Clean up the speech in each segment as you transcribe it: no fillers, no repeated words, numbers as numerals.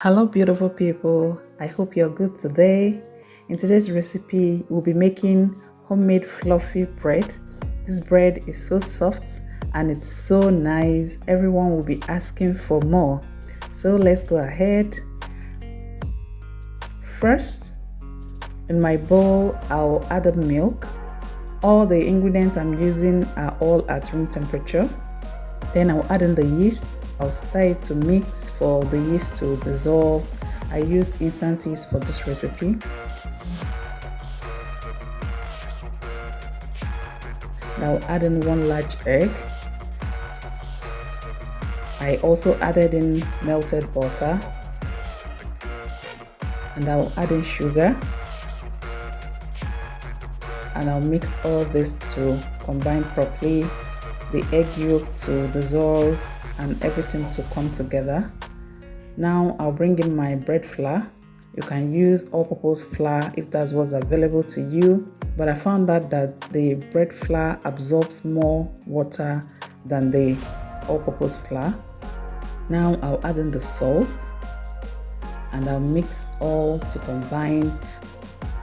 Hello beautiful people, I hope you're good today. In today's recipe, we'll be making homemade fluffy bread. This bread is so soft and it's so nice. Everyone will be asking for more. So let's go ahead. First, in my bowl, I'll add the milk. All the ingredients I'm using are all at room temperature. Then I'll add in the yeast. I'll stir it to mix for the yeast to dissolve. I used instant yeast for this recipe. Now I'll add in 1 large egg. I also added in melted butter. And I'll add in sugar. And I'll mix all this to combine properly. The egg yolk to dissolve and everything to come together. Now I'll bring in my bread flour. You can use all-purpose flour if that's what's available to you, but I found out that the bread flour absorbs more water than the all-purpose flour. Now I'll add in the salt and I'll mix all to combine.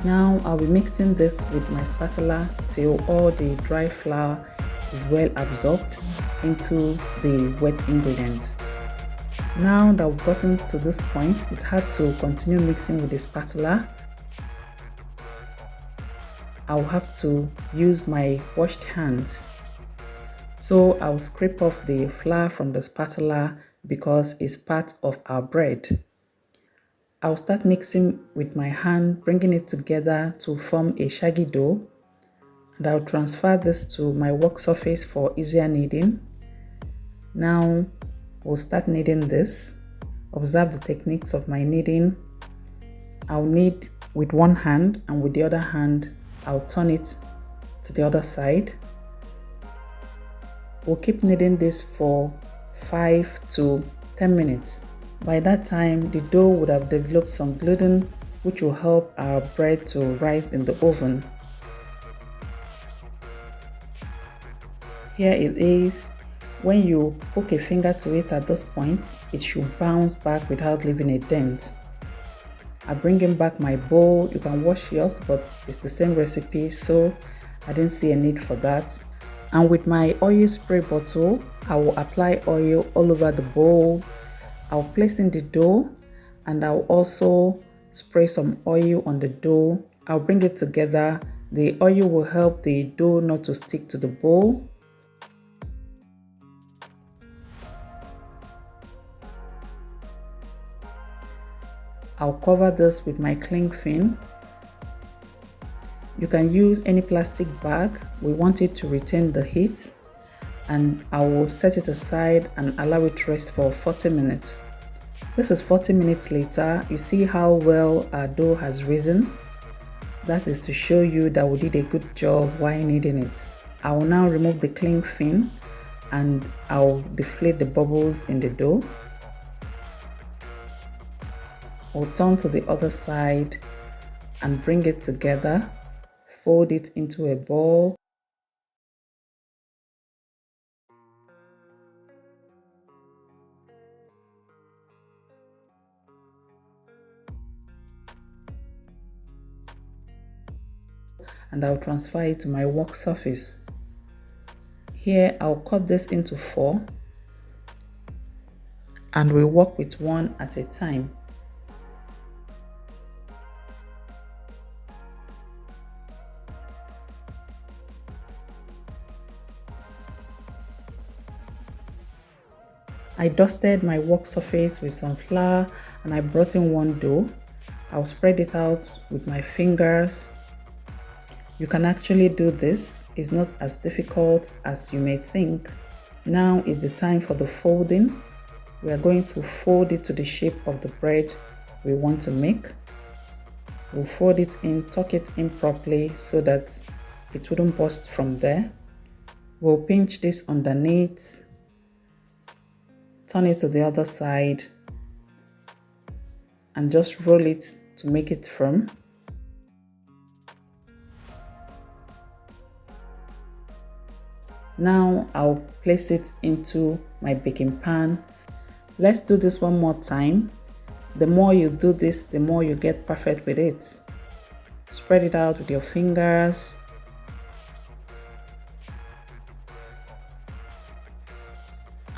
Now I'll be mixing this with my spatula till all the dry flour is well absorbed into the wet ingredients. Now that we've gotten to this point, it's hard to continue mixing with the spatula. I'll have to use my washed hands. So I'll scrape off the flour from the spatula because it's part of our bread. I'll start mixing with my hand, bringing it together to form a shaggy dough. And I'll transfer this to my work surface for easier kneading. Now we'll start kneading this. Observe the techniques of my kneading. I'll knead with one hand and with the other hand I'll turn it to the other side. We'll keep kneading this for 5 to 10 minutes. By that time the dough would have developed some gluten, which will help our bread to rise in the oven. Here it is. When you poke a finger to it at this point, it should bounce back without leaving a dent. I bring in back my bowl. You can wash yours, but it's the same recipe, so I didn't see a need for that. And with my oil spray bottle, I will apply oil all over the bowl. I'll place in the dough and I'll also spray some oil on the dough. I'll bring it together. The oil will help the dough not to stick to the bowl. I'll cover this with my cling film. You can use any plastic bag. We want it to retain the heat, and I will set it aside and allow it to rest for 40 minutes. This is 40 minutes later. You see how well our dough has risen. That is to show you that we did a good job while kneading it. I will now remove the cling film and I'll deflate the bubbles in the dough. We'll turn to the other side and bring it together. Fold it into a ball. And I'll transfer it to my work surface. Here I'll cut this into 4 and we'll work with one at a time. I dusted my work surface with some flour and I brought in one dough. I'll spread it out with my fingers. You can actually do this. It's not as difficult as you may think. Now is the time for the folding. We are going to fold it to the shape of the bread we want to make. We'll fold it in, tuck it in properly so that it wouldn't burst from there. We'll pinch this underneath. Turn it to the other side and just roll it to make it firm. Now I'll place it into my baking pan. Let's do this one more time. The more you do this, the more you get perfect with it. Spread it out with your fingers.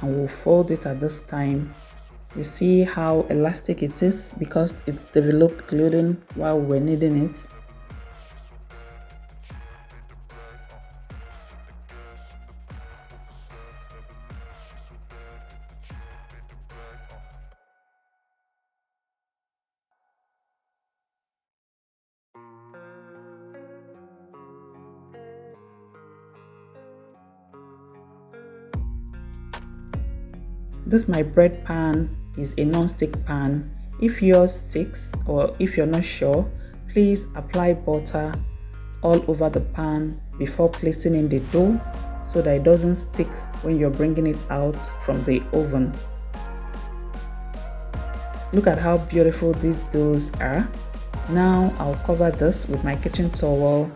And we'll fold it at this time. You see how elastic it is because it developed gluten while we're kneading it. This my bread pan is a non-stick pan. If yours sticks or if you're not sure, please apply butter all over the pan before placing in the dough so that it doesn't stick when you're bringing it out from the oven. Look at how beautiful these doughs are. Now I'll cover this with my kitchen towel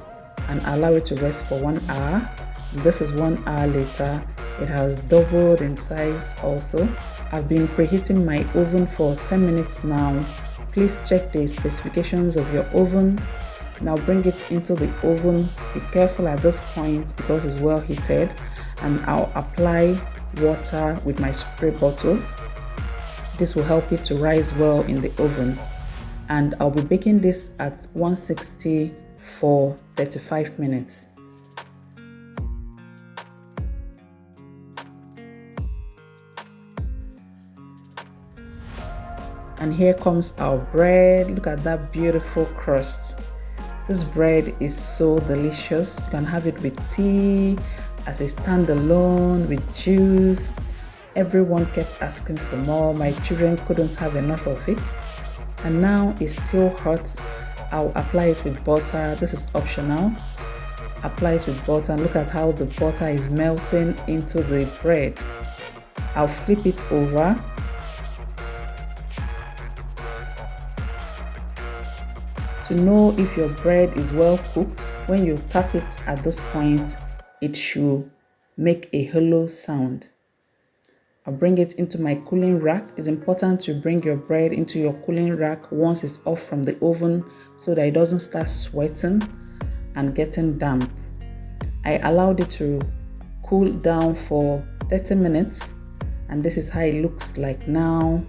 and allow it to rest for 1 hour. This is 1 hour later. It has doubled in size also. I've been preheating my oven for 10 minutes now. Please check the specifications of your oven. Now bring it into the oven. Be careful at this point because it's well heated, and I'll apply water with my spray bottle. This will help it to rise well in the oven. And I'll be baking this at 160 for 35 minutes. And here comes our bread. Look at that beautiful crust. This bread is so delicious. You can have it with tea, as a standalone, with juice. Everyone kept asking for more. My children couldn't have enough of it. And now it's still hot. I'll apply it with butter. This is optional. Apply it with butter, and look at how the butter is melting into the bread. I'll flip it over. To know if your bread is well cooked, when you tap it at this point, it should make a hollow sound. I'll bring it into my cooling rack. It's important to bring your bread into your cooling rack once it's off from the oven so that it doesn't start sweating and getting damp. I allowed it to cool down for 30 minutes, and this is how it looks like now.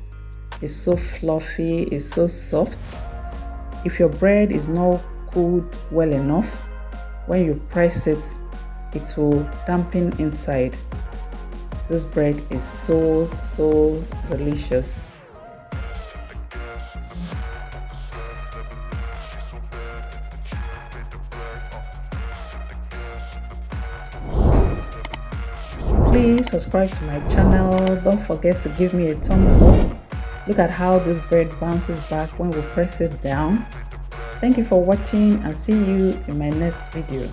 It's so fluffy, it's so soft. If your bread is not cooled well enough, when you press it, it will dampen inside. This bread is so delicious. Please subscribe to my channel. Don't forget to give me a thumbs up. Look at how this bread bounces back when we press it down. Thank you for watching, and see you in my next video.